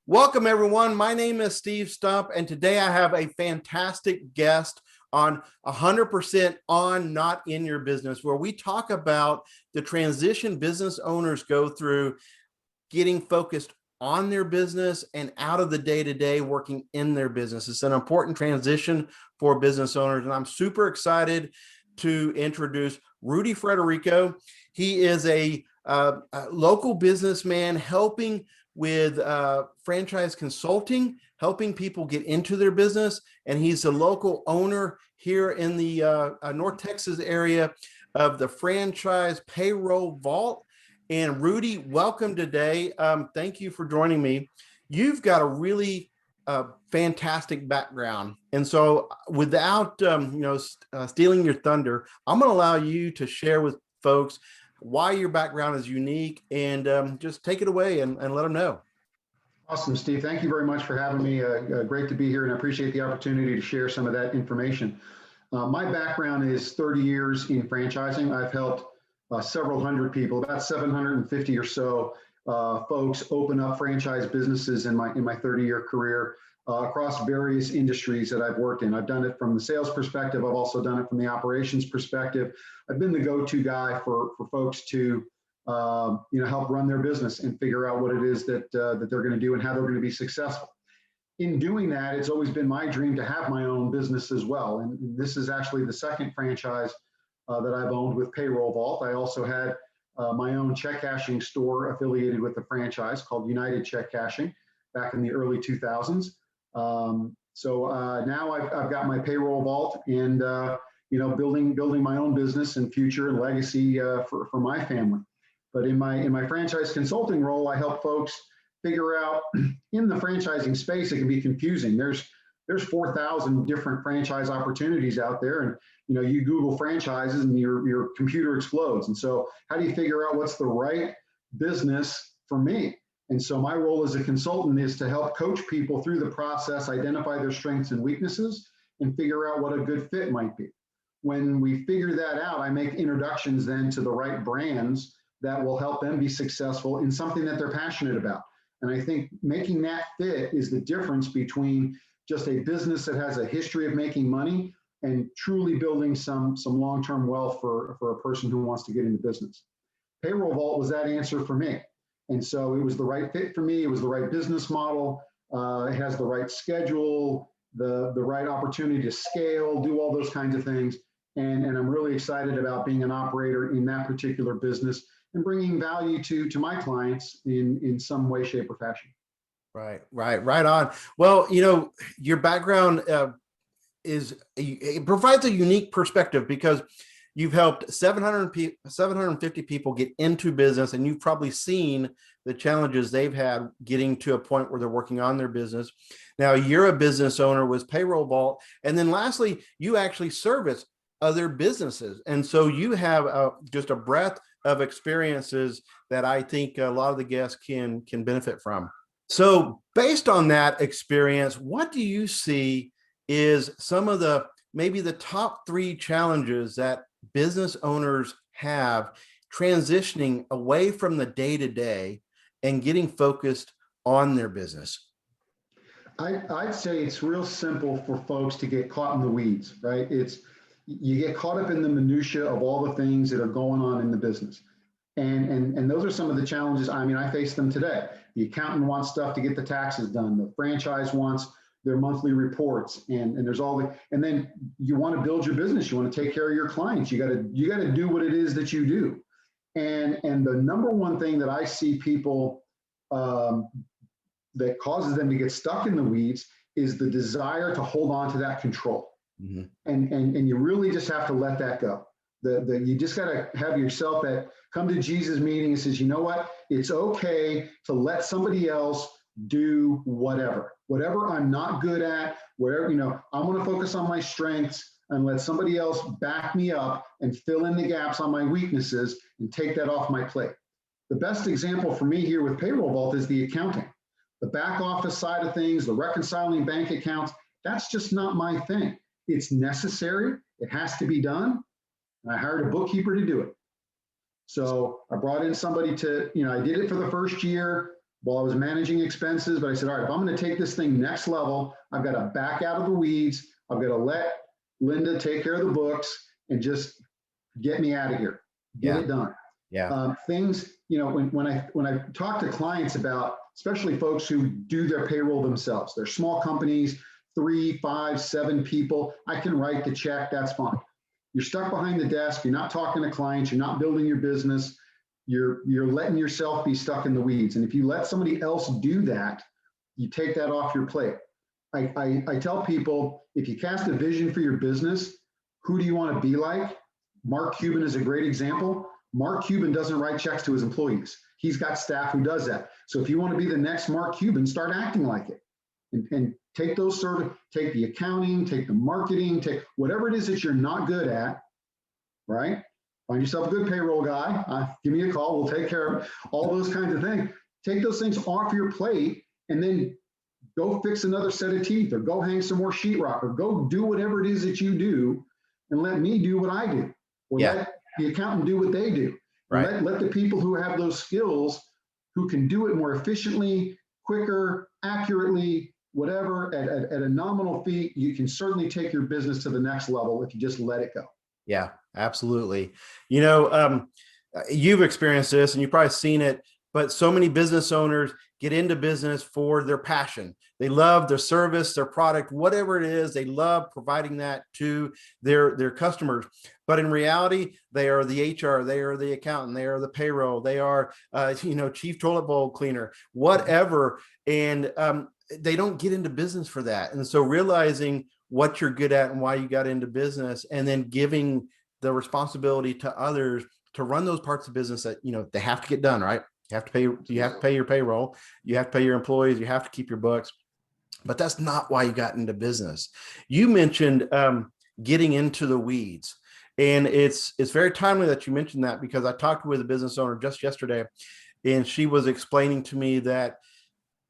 Welcome, everyone. My name is Steve Stump, and today I have a fantastic guest on 100% on, not in your business, where we talk about the transition business owners go through getting focused on their business and out of the day-to-day working in their business. It's an important transition for business owners, and I'm super excited to introduce Rudy Frederico. He is a local businessman helping with franchise consulting, helping people get into their business. And he's a local owner here in the North Texas area of the Franchise Payroll Vault. And Rudy, welcome today. Thank you for joining me. You've got a really fantastic background. And so without stealing your thunder, I'm going to allow you to share with folks why your background is unique, and just take it away and let them know. Awesome, Steve. Thank you very much for having me. Great to be here, and I appreciate the opportunity to share some of that information. My background is 30 years in franchising. I've helped several hundred people, about 750 or so folks open up franchise businesses in my 30-year career across various industries that I've worked in. I've done it from the sales perspective. I've also done it from the operations perspective. I've been the go-to guy for folks to help run their business and figure out what it is that they're going to do and how they're going to be successful. In doing that, it's always been my dream to have my own business as well. And this is actually the second franchise that I've owned with Payroll Vault. I also had my own check cashing store affiliated with the franchise called United Check Cashing back in the early 2000s. Now I've got my Payroll Vault and building my own business and future and legacy for my family. But in my franchise consulting role, I help folks figure out in the franchising space. It can be confusing. There's 4,000 different franchise opportunities out there, and you Google franchises and your computer explodes. And so how do you figure out what's the right business for me? And so my role as a consultant is to help coach people through the process, identify their strengths and weaknesses, and figure out what a good fit might be. When we figure that out, I make introductions then to the right brands that will help them be successful in something that they're passionate about. And I think making that fit is the difference between just a business that has a history of making money and truly building some long-term wealth for a person who wants to get into business. Payroll Vault was that answer for me. And so it was the right fit for me. It was the right business model. It has the right schedule, the right opportunity to scale, do all those kinds of things. And I'm really excited about being an operator in that particular business and bringing value to my clients in some way, shape, or fashion. Right on. Well, your background it provides a unique perspective because you've helped 750 people get into business, and you've probably seen the challenges they've had getting to a point where they're working on their business. Now you're a business owner with Payroll Vault. And then lastly, you actually service other businesses. And so you have just a breadth of experiences that I think a lot of the guests can benefit from. So based on that experience, what do you see is some of maybe the top 3 challenges that business owners have transitioning away from the day-to-day and getting focused on their business? I'd say it's real simple for folks to get caught in the weeds, right? You get caught up in the minutia of all the things that are going on in the business. And those are some of the challenges. I mean, I face them today. The accountant wants stuff to get the taxes done. The franchise wants their monthly reports, and there's and then you want to build your business. You want to take care of your clients. You got to do what it is that you do. And the number one thing that I see people that causes them to get stuck in the weeds is the desire to hold on to that control. Mm-hmm. And you really just have to let that go. You just got to have yourself that come to Jesus meeting and says, you know what? It's okay to let somebody else do whatever I'm not good at, whatever, I want to focus on my strengths and let somebody else back me up and fill in the gaps on my weaknesses and take that off my plate. The best example for me here with Payroll Vault is the accounting. The back office side of things, the reconciling bank accounts, that's just not my thing. It's necessary. It has to be done. And I hired a bookkeeper to do it. So I brought in somebody I did it for the first year. while I was managing expenses, but I said, all right, if I'm going to take this thing next level, I've got to back out of the weeds. I've got to let Linda take care of the books and just get me out of here, get Yeah. it done. Yeah. Things, when I talk to clients about, especially folks who do their payroll themselves, they're small companies, 3, 5, 7 people. I can write the check. That's fine. You're stuck behind the desk. You're not talking to clients. You're not building your business. You're letting yourself be stuck in the weeds. And if you let somebody else do that, you take that off your plate. I tell people, if you cast a vision for your business, who do you want to be like? Mark Cuban is a great example. Mark Cuban doesn't write checks to his employees. He's got staff who does that. So if you want to be the next Mark Cuban, start acting like it. And take those take the accounting, take the marketing, take whatever it is that you're not good at, right? Find yourself a good payroll guy. Give me a call. We'll take care of all those kinds of things. Take those things off your plate and then go fix another set of teeth or go hang some more sheetrock or go do whatever it is that you do and let me do what I do. Or let the accountant do what they do. Right. Let the people who have those skills, who can do it more efficiently, quicker, accurately, whatever, at a nominal fee, you can certainly take your business to the next level if you just let it go. Yeah, absolutely. You've experienced this and you've probably seen it, but so many business owners get into business for their passion. They love their service, their product, whatever it is. They love providing that to their customers. But in reality, they are the HR, they are the accountant, they are the payroll, they are, chief toilet bowl cleaner, whatever. And they don't get into business for that. And so realizing what you're good at and why you got into business, and then giving the responsibility to others to run those parts of business that, they have to get done, right? You have to pay your payroll, you have to pay your employees, you have to keep your books, but that's not why you got into business. You mentioned getting into the weeds, and it's very timely that you mentioned that, because I talked with a business owner just yesterday, and she was explaining to me that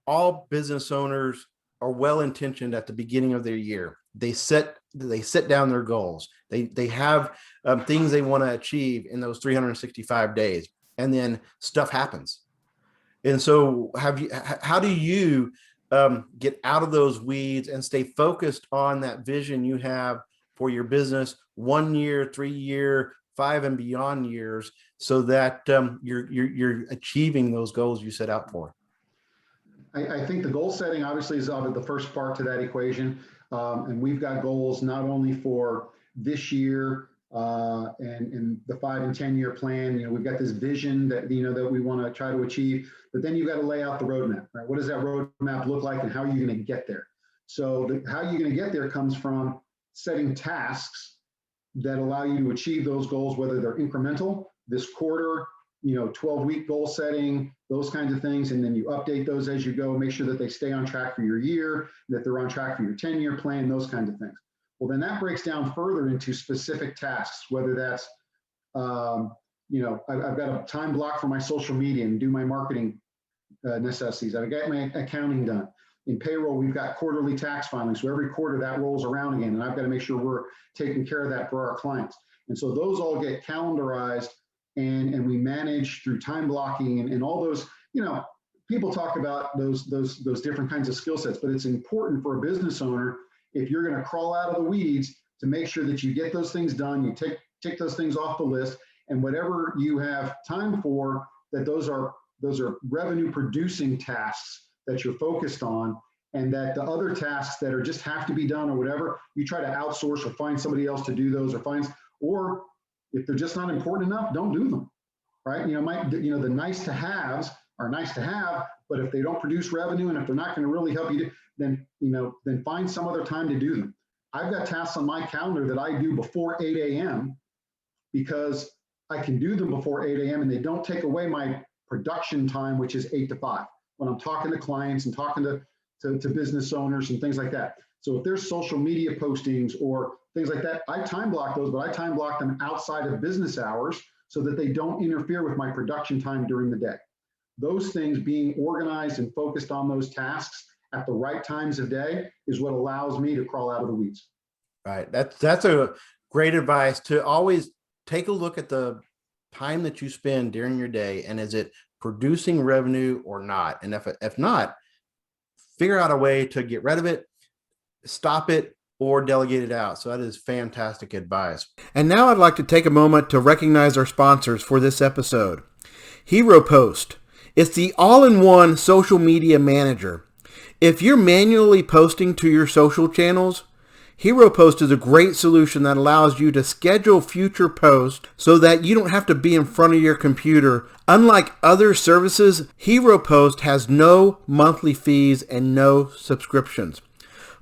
all business owners are well-intentioned at the beginning of their year. They set down their goals. They have things they want to achieve in those 365 days, and then stuff happens. And so how do you get out of those weeds and stay focused on that vision you have for your business 1 year, 3 year, 5 and beyond years, so that you're achieving those goals you set out for? I think the goal setting obviously is the first part to that equation. And we've got goals not only for this year and the 5 and 10 year plan. We've got this vision that that we want to try to achieve, but then you've got to lay out the roadmap, right? What does that roadmap look like, and how are you going to get there? So how you're going to get there comes from setting tasks that allow you to achieve those goals, whether they're incremental, this quarter, 12-week goal setting, those kinds of things. And then you update those as you go, make sure that they stay on track for your year, that they're on track for your 10-year plan, those kinds of things. Well, then that breaks down further into specific tasks, whether that's, I've got a time block for my social media and do my marketing necessities. I've got my accounting done. In payroll, we've got quarterly tax filing. So every quarter that rolls around again, and I've got to make sure we're taking care of that for our clients. And so those all get calendarized, and we manage through time blocking and all those, people talk about those different kinds of skill sets, but it's important for a business owner, if you're going to crawl out of the weeds, to make sure that you get those things done, you tick those things off the list, and whatever you have time for, that those are revenue producing tasks that you're focused on, and that the other tasks that are just have to be done or whatever, you try to outsource or find somebody else to do those, or if they're just not important enough, don't do them, right? The nice to haves are nice to have, but if they don't produce revenue and if they're not going to really help you, then find some other time to do them. I've got tasks on my calendar that I do before 8 a.m. because I can do them before 8 a.m. and they don't take away my production time, which is 8 to 5, when I'm talking to clients and talking to business owners and things like that. So if there's social media postings or things like that, I time block those, but I time block them outside of business hours so that they don't interfere with my production time during the day. Those things, being organized and focused on those tasks at the right times of day, is what allows me to crawl out of the weeds. Right. That's a great advice, to always take a look at the time that you spend during your day, and is it producing revenue or not? And if not, figure out a way to get rid of it, stop it, or delegate it out. So that is fantastic advice. And now I'd like to take a moment to recognize our sponsors for this episode. Hero Post. It's the all-in-one social media manager. If you're manually posting to your social channels, Hero Post is a great solution that allows you to schedule future posts so that you don't have to be in front of your computer. Unlike other services, Hero Post has no monthly fees and no subscriptions.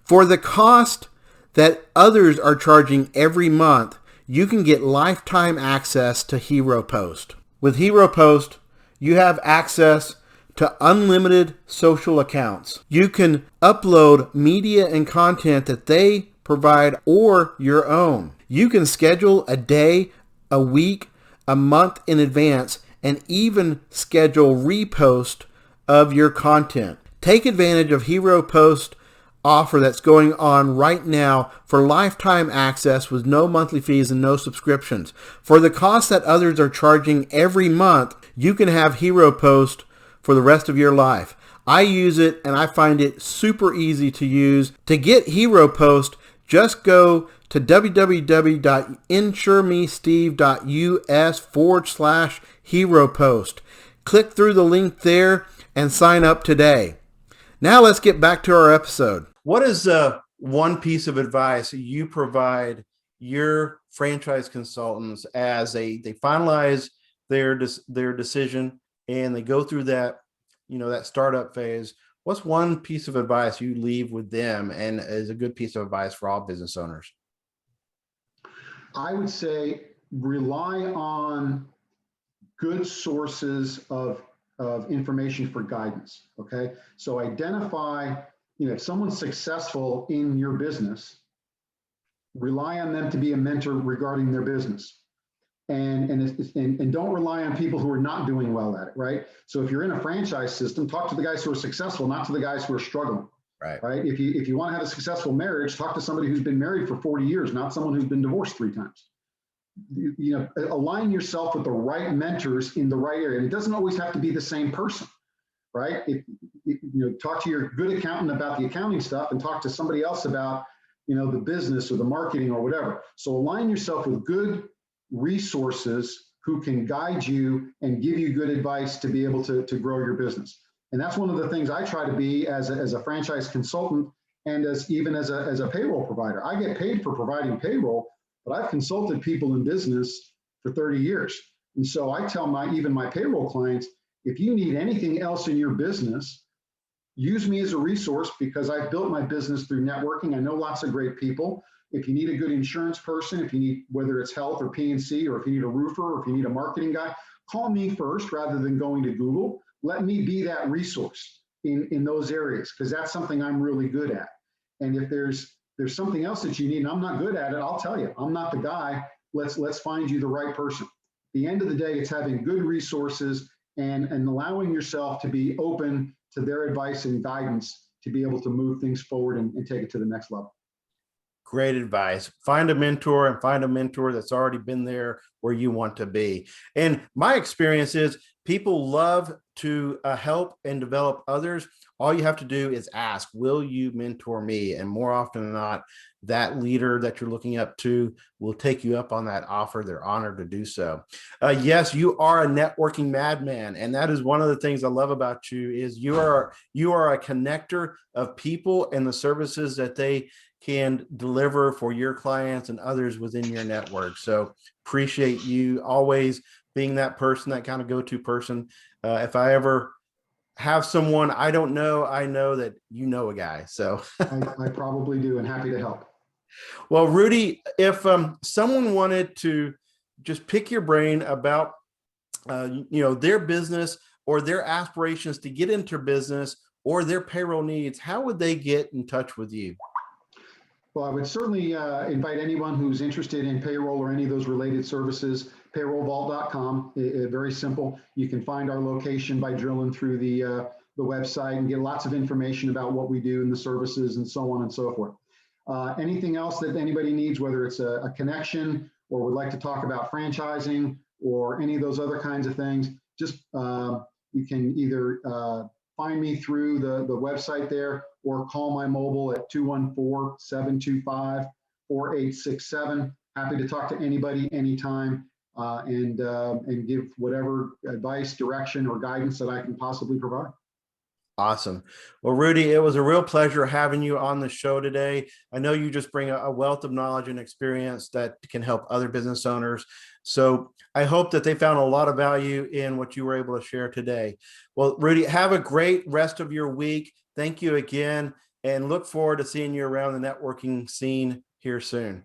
For the cost that others are charging every month, you can get lifetime access to Hero Post. With Hero Post, you have access to unlimited social accounts. You can upload media and content that they provide or your own. You can schedule a day, a week, a month in advance, and even schedule repost of your content. Take advantage of Hero Post offer that's going on right now for lifetime access with no monthly fees and no subscriptions. For the cost that others are charging every month, you can have Hero Post for the rest of your life. I use it and I find it super easy to use. To get Hero Post, just go to www.insuremesteve.us/Hero Post. Click through the link there and sign up today. Now let's get back to our episode. What is one piece of advice you provide your franchise consultants as they finalize their decision and they go through that, that startup phase? What's one piece of advice you leave with them and is a good piece of advice for all business owners? I would say rely on good sources of information for guidance. Okay. So identify, if someone's successful in your business, rely on them to be a mentor regarding their business. And don't rely on people who are not doing well at it, right? So if you're in a franchise system, talk to the guys who are successful, not to the guys who are struggling. Right. If you want to have a successful marriage, talk to somebody who's been married for 40 years, not someone who's been divorced 3 times. Align yourself with the right mentors in the right area. And it doesn't always have to be the same person, right? Talk to your good accountant about the accounting stuff and talk to somebody else about, the business or the marketing or whatever. So align yourself with good resources who can guide you and give you good advice to be able to grow your business. And that's one of the things I try to be as a franchise consultant and as a payroll provider. I get paid for providing payroll, but I've consulted people in business for 30 years. And so I tell my payroll clients, if you need anything else in your business, use me as a resource because I've built my business through networking. I know lots of great people. If you need a good insurance person, if you need, whether it's health or P&C, or if you need a roofer, or if you need a marketing guy, call me first rather than going to Google. Let me be that resource in those areas because that's something I'm really good at. And if there's something else that you need and I'm not good at it, I'll tell you, I'm not the guy. Let's find you the right person. At the end of the day, it's having good resources and allowing yourself to be open to their advice and guidance to be able to move things forward and take it to the next level. Great advice. Find a mentor and find a mentor that's already been there where you want to be. And my experience is people love to help and develop others. All you have to do is ask, will you mentor me? And more often than not, that leader that you're looking up to will take you up on that offer. They're honored to do so. Yes, you are a networking madman. And that is one of the things I love about you is you are a connector of people and the services that they can deliver for your clients and others within your network. So appreciate you always being that person, that kind of go-to person. If I ever have someone I don't know, I know that you know a guy. So I probably do, and happy to help. Well, Rudy, if someone wanted to just pick your brain about their business or their aspirations to get into business or their payroll needs, how would they get in touch with you? Well, I would certainly invite anyone who's interested in payroll or any of those related services, payrollvault.com. Very simple. You can find our location by drilling through the website and get lots of information about what we do and the services and so on and so forth. Anything else that anybody needs, whether it's a connection or would like to talk about franchising or any of those other kinds of things, just You can either find me through the website there or call my mobile at 214-725-4867. Happy to talk to anybody anytime and give whatever advice, direction, or guidance that I can possibly provide. Awesome. Well, Rudy, it was a real pleasure having you on the show today. I know you just bring a wealth of knowledge and experience that can help other business owners. So I hope that they found a lot of value in what you were able to share today. Well, Rudy, have a great rest of your week. Thank you again, and look forward to seeing you around the networking scene here soon.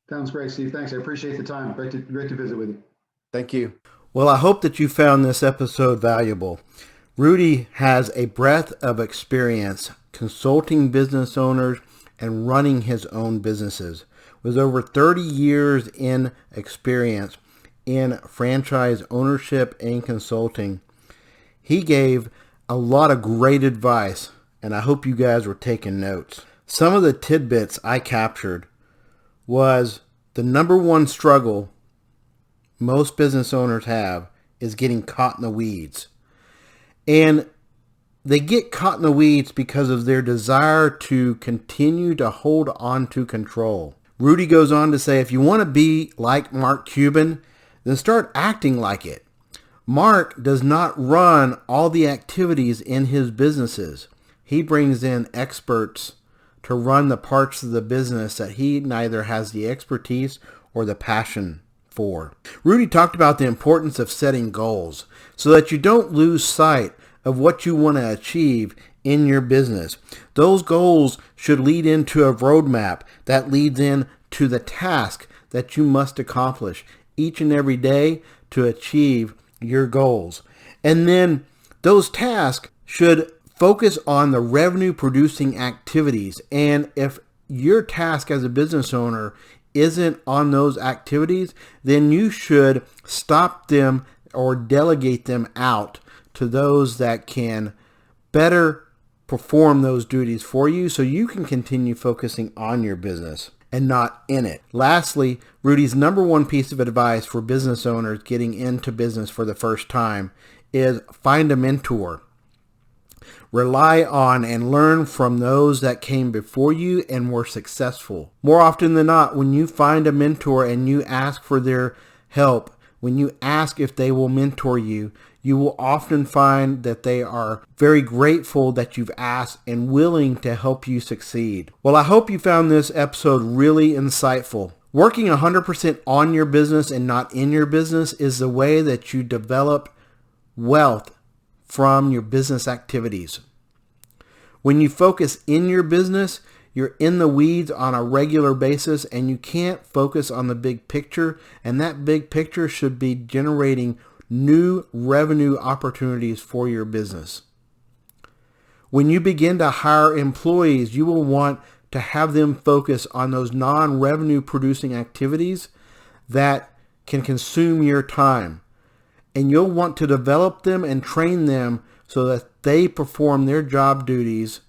Sounds great, Steve. Thanks. I appreciate the time. Great to visit with you. Thank you. Well, I hope that you found this episode valuable. Rudy has a breadth of experience consulting business owners and running his own businesses. With over 30 years in experience in franchise ownership and consulting, he gave a lot of great advice, and I hope you guys were taking notes. Some of the tidbits I captured was the number one struggle most business owners have is getting caught in the weeds. And they get caught in the weeds because of their desire to continue to hold on to control. Rudy goes on to say, if you want to be like Mark Cuban, then start acting like it. Mark does not run all the activities in his businesses. He brings in experts to run the parts of the business that he neither has the expertise or the passion for. Rudy talked about the importance of setting goals so that you don't lose sight of what you want to achieve in your business. Those goals should lead into a roadmap that leads into the task that you must accomplish each and every day to achieve your goals. And then those tasks should focus on the revenue producing activities. And if your task as a business owner isn't on those activities, then you should stop them or delegate them out to those that can better perform those duties for you so you can continue focusing on your business and not in it. Lastly, Rudy's number one piece of advice for business owners getting into business for the first time is find a mentor. Rely on and learn from those that came before you and were successful. More often than not, when you find a mentor and you ask for their help, when you ask if they will mentor you, you will often find that they are very grateful that you've asked and willing to help you succeed. Well, I hope you found this episode really insightful. Working 100% on your business and not in your business is the way that you develop wealth from your business activities. When you focus in your business, you're in the weeds on a regular basis and you can't focus on the big picture, and that big picture should be generating new revenue opportunities for your business. When you begin to hire employees, you will want to have them focus on those non-revenue producing activities that can consume your time. And you'll want to develop them and train them so that they perform their job duties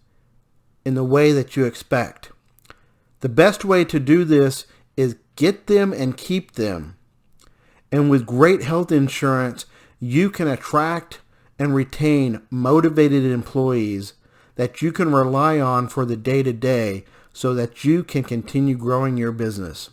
in the way that you expect. The best way to do this is get them and keep them. And with great health insurance, you can attract and retain motivated employees that you can rely on for the day-to-day so that you can continue growing your business.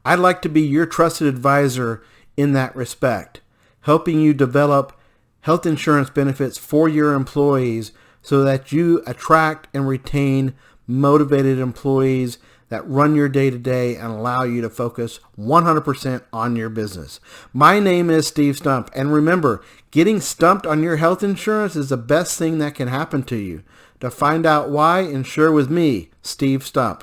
I'd like to be your trusted advisor in that respect, helping you develop health insurance benefits for your employees so that you attract and retain motivated employees that run your day-to-day and allow you to focus 100% on your business. My name is Steve Stump, and remember, getting stumped on your health insurance is the best thing that can happen to you. To find out why, insure with me, Steve Stump.